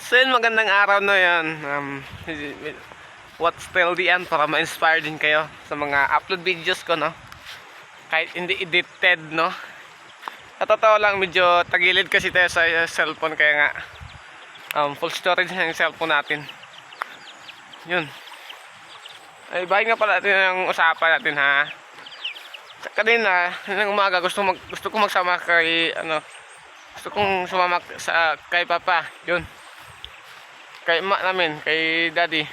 So yun, magandang araw na yan. Watch till the end para ma-inspire din kayo sa mga upload videos ko, no? Kahit hindi edited, no? At totoo lang, medyo tagilid kasi tayo sa cellphone, kaya nga full storage na yung cellphone natin. Yun. Ay, bahay nga pala natin ang usapan natin, ha? Kanina, ng umaga, gusto ko magsama kay, gusto kong sumama kay Papa. Yun. Kay emak namin, kay Daddy.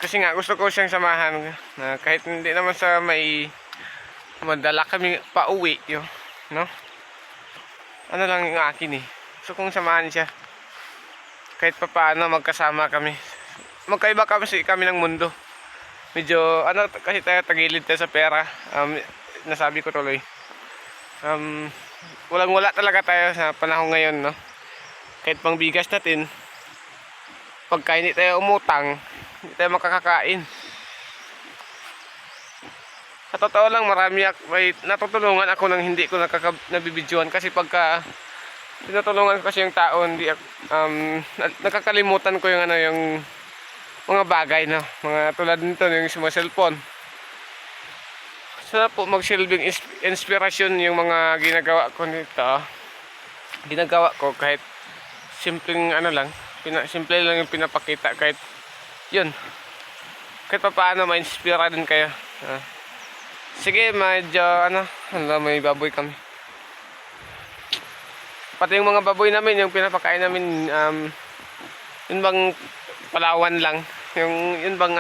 Kasi nga gusto ko siyang samahan na kahit hindi naman sa may madala kami pa uwi, yun, no? Ano lang yung akin eh. Gusto kong samahan siya. Kahit pa paano magkasama kami. Magkaiba kami ng mundo. Medyo kasi tayo tagilid tayo sa pera. Nasabi ko tuloy. Walang-wala talaga tayo sa panahon ngayon, no? Kahit pang bigas natin, pagka hindi tayo umutang, hindi tayo makakakain. Sa totoo lang, may natutulungan ako nang hindi ko nabibidyoan, kasi pagka tinutulungan ko kasi yung tao, nakakalimutan ko yung yung mga bagay, no? Mga tulad nito, yung mga cellphone. Sana po magsilbing inspirasyon yung mga ginagawa ko nito. Ginagawa ko kahit simpleng simple lang yung pinapakita, kahit yun, kahit pa paano ma-inspira din kayo. Sige, medyo may baboy kami. Pati yung mga baboy namin, yung pinapakain namin, yun bang Palawan lang, yun bang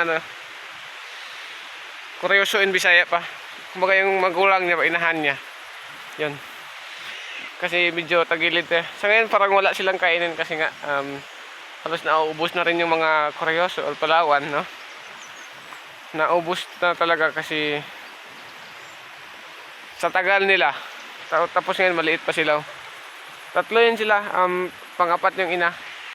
Kuryoso in Bisaya pa. Kumbaga yung magulang niya, inahan niya. Yun. Kasi medyo tagilid eh. Sa ngayon parang wala silang kainin kasi nga halos nauubos na rin yung mga Kuryoso or Palawan, no? Naubos na talaga kasi sa tagal nila. Tapos ngayon maliit pa sila. Tatlo yun sila, pangapat yung ina.